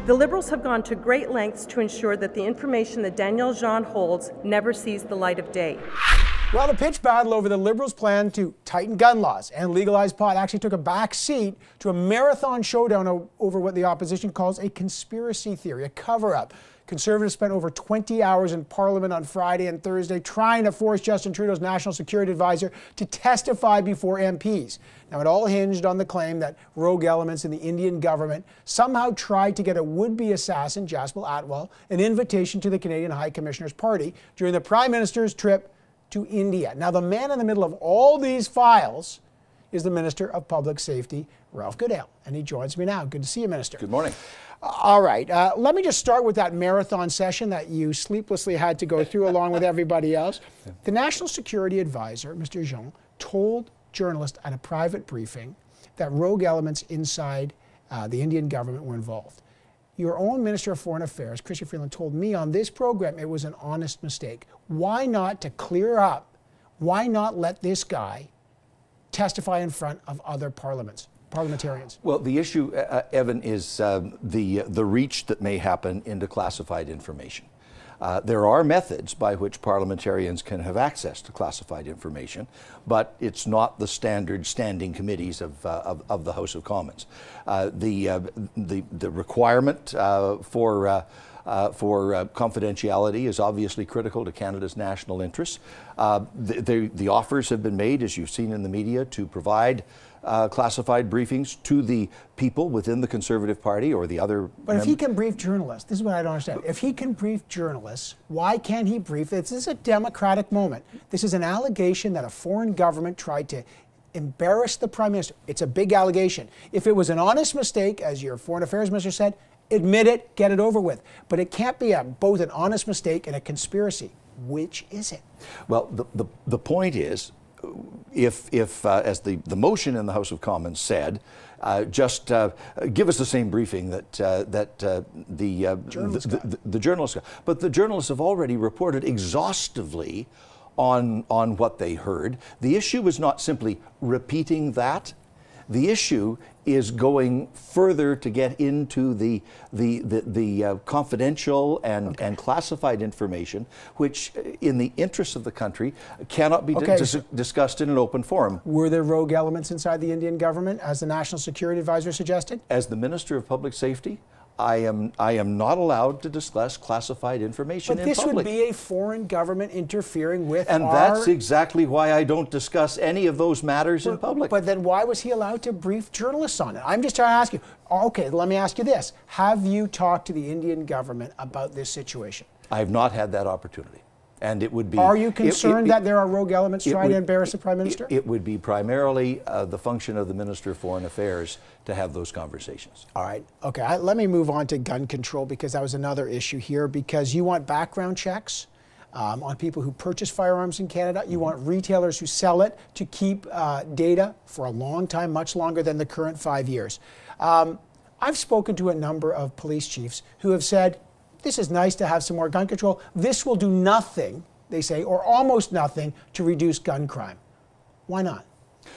The Liberals have gone to great lengths to ensure that the information that Daniel Jean holds never sees the light of day. Well, the pitched battle over the Liberals' plan to tighten gun laws and legalize pot actually took a back seat to a marathon showdown over what the opposition calls a conspiracy theory, a cover-up. Conservatives spent over 20 hours in Parliament on Friday and Thursday trying to force Justin Trudeau's national security advisor to testify before MPs. Now, it all hinged on the claim that rogue elements in the Indian government somehow tried to get a would-be assassin, Jaspal Atwal, an invitation to the Canadian High Commissioner's party during the Prime Minister's trip to India. Now, the man in the middle of all these files is the Minister of Public Safety, Ralph Goodale, and he joins me now. Good to see you, Minister. Good morning. All right, let me just start with that marathon session that you sleeplessly had to go through along with everybody else. The National Security Advisor, Mr. Jean, told journalists at a private briefing that rogue elements inside the Indian government were involved. Your own Minister of Foreign Affairs, Chrystia Freeland, told me on this program it was an honest mistake. Why not, to clear up, why not let this guy testify in front of other parliamentarians? Well, the issue, Evan, is the reach that may happen into classified information. There are methods by which parliamentarians can have access to classified information, but it's not the standard standing committees of the House of Commons. The requirement for confidentiality is obviously critical to Canada's national interests. The offers have been made, as you've seen in the media, to provide classified briefings to the people within the Conservative Party or the other. But if he can brief journalists, this is what I don't understand. If he can brief journalists, why can't he brief? This is a democratic moment. This is an allegation that a foreign government tried to embarrass the Prime Minister. It's a big allegation. If it was an honest mistake, as your Foreign Affairs Minister said, admit it, get it over with. But it can't be both an honest mistake and a conspiracy. Which is it? Well, the point is, if as the motion in the House of Commons said, just give us the same briefing that the journalists got. But the journalists have already reported exhaustively on what they heard. The issue is not simply repeating that. The issue is going further to get into the confidential and classified information, which, in the interests of the country, cannot be discussed in an open forum. Were there rogue elements inside the Indian government, as the National Security Advisor suggested? As the Minister of Public Safety, I am not allowed to discuss classified information in public. But this would be a foreign government interfering with And that's exactly why I don't discuss any of those matters in public. But then why was he allowed to brief journalists on it? I'm just trying to ask you. Okay, let me ask you this. Have you talked to the Indian government about this situation? I have not had that opportunity. And it would be... Are you concerned that there are rogue elements trying to embarrass the Prime Minister? It would be primarily the function of the Minister of Foreign Affairs to have those conversations. All right. Okay, let me move on to gun control, because that was another issue here, because you want background checks on people who purchase firearms in Canada. You want retailers who sell it to keep data for a long time, much longer than the current 5 years. I've spoken to a number of police chiefs who have said, this is nice to have some more gun control. This will do nothing, they say, or almost nothing, to reduce gun crime. Why not?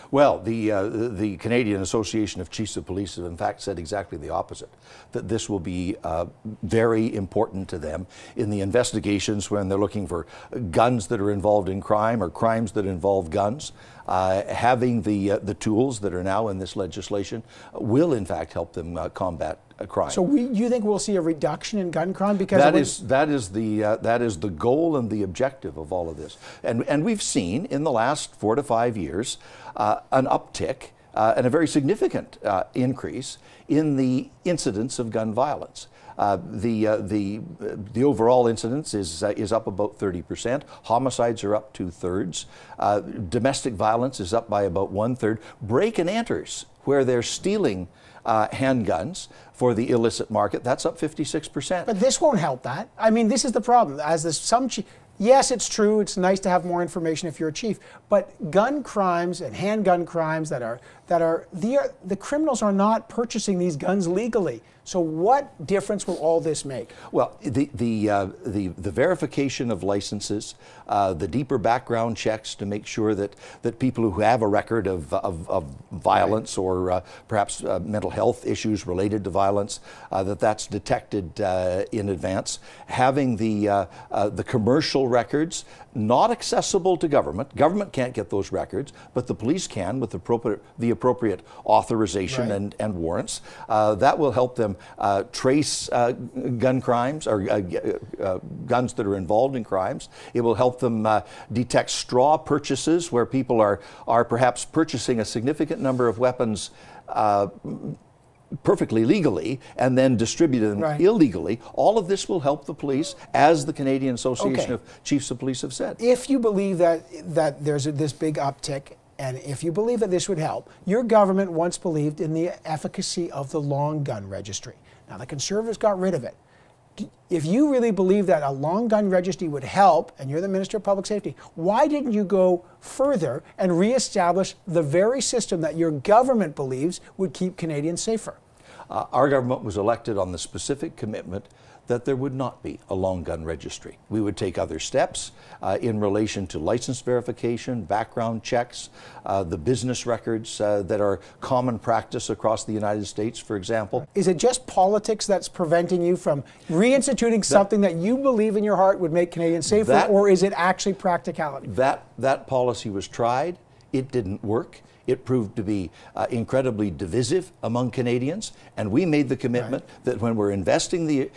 Well, the Canadian Association of Chiefs of Police have in fact said exactly the opposite, that this will be very important to them in the investigations when they're looking for guns that are involved in crime or crimes that involve guns. Having the tools that are now in this legislation will in fact help them combat crime. So you think we'll see a reduction in gun crime? Because that is the goal and the objective of all of this. And we've seen in the last 4 to 5 years an uptick and a very significant increase in the incidence of gun violence. The overall incidence is up about 30%. Homicides are up 2/3. Domestic violence is up by about 1/3. Break and enters, where they're stealing handguns for the illicit market, that's up 56%. But this won't help that. I mean, this is the problem. Yes, it's true. It's nice to have more information if you're a chief. But gun crimes and handgun crimes the criminals are not purchasing these guns legally. So what difference will all this make? Well, the verification of licenses, the deeper background checks to make sure that people who have a record of violence or perhaps mental health issues related to violence, that's detected in advance. Having the commercial records not accessible to government. Government can't get those records, but the police can with the appropriate authorization and warrants. That will help them trace gun crimes or guns that are involved in crimes. It will help them detect straw purchases where people are perhaps purchasing a significant number of weapons perfectly legally and then distribute them illegally. All of this will help the police, as the Canadian Association of Chiefs of Police have said. If you believe that there's this big uptick, and if you believe that this would help, your government once believed in the efficacy of the long gun registry. Now the Conservatives got rid of it. If you really believe that a long gun registry would help, and you're the Minister of Public Safety, why didn't you go further and reestablish the very system that your government believes would keep Canadians safer? Our government was elected on the specific commitment that there would not be a long gun registry. We would take other steps in relation to license verification, background checks, the business records that are common practice across the United States, for example. Is it just politics that's preventing you from reinstituting something that you believe in your heart would make Canadians safer, or is it actually practicality? That policy was tried. It didn't work. It proved to be incredibly divisive among Canadians, and we made the commitment that when we're investigating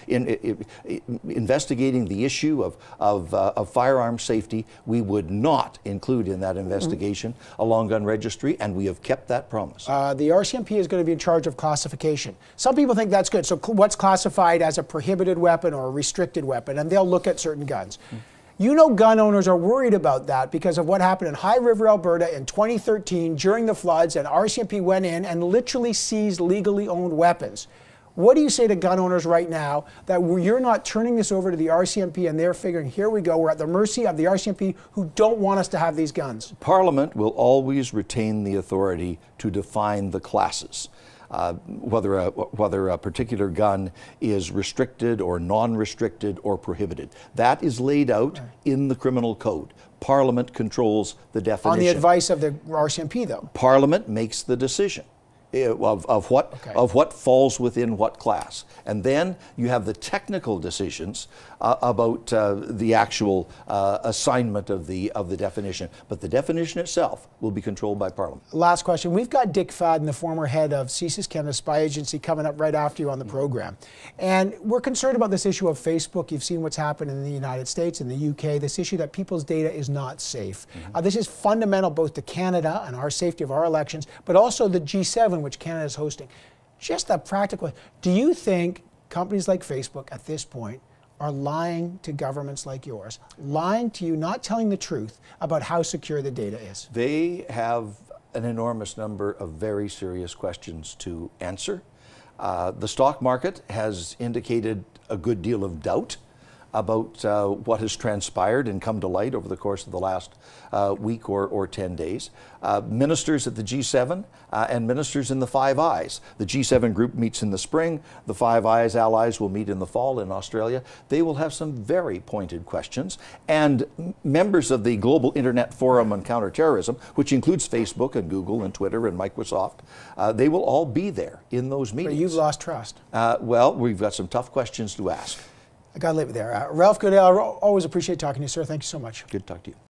the issue of firearm safety, we would not include in that investigation a long gun registry, and we have kept that promise. The RCMP is going to be in charge of classification. Some people think that's good. So what's classified as a prohibited weapon or a restricted weapon, and they'll look at certain guns. You know, gun owners are worried about that because of what happened in High River, Alberta in 2013 during the floods, and RCMP went in and literally seized legally owned weapons. What do you say to gun owners right now that you're not turning this over to the RCMP and they're figuring, here we go, we're at the mercy of the RCMP who don't want us to have these guns? Parliament will always retain the authority to define the classes. Whether a particular gun is restricted or non-restricted or prohibited. That is laid out in the criminal code. Parliament controls the definition. On the advice of the RCMP, though? Parliament makes the decision of what falls within what class. And then you have the technical decisions about the actual assignment of the definition. But the definition itself will be controlled by Parliament. Last question. We've got Dick Fadden, the former head of CSIS Canada Spy Agency, coming up right after you on the program. And we're concerned about this issue of Facebook. You've seen what's happened in the United States, in the UK, this issue that people's data is not safe. This is fundamental both to Canada and our safety of our elections, but also the G7, which Canada is hosting. Just a practical, do you think companies like Facebook at this point are lying to governments like yours, lying to you, not telling the truth about how secure the data is? They have an enormous number of very serious questions to answer. The stock market has indicated a good deal of doubt about what has transpired and come to light over the course of the last week or 10 days. Ministers at the G7 and ministers in the Five Eyes. The G7 group meets in the spring. The Five Eyes allies will meet in the fall in Australia. They will have some very pointed questions. And members of the Global Internet Forum on Counterterrorism, which includes Facebook and Google and Twitter and Microsoft, they will all be there in those meetings. But you've lost trust. Well, we've got some tough questions to ask. I got to leave it there. Ralph Goodale, I always appreciate talking to you, sir. Thank you so much. Good to talk to you.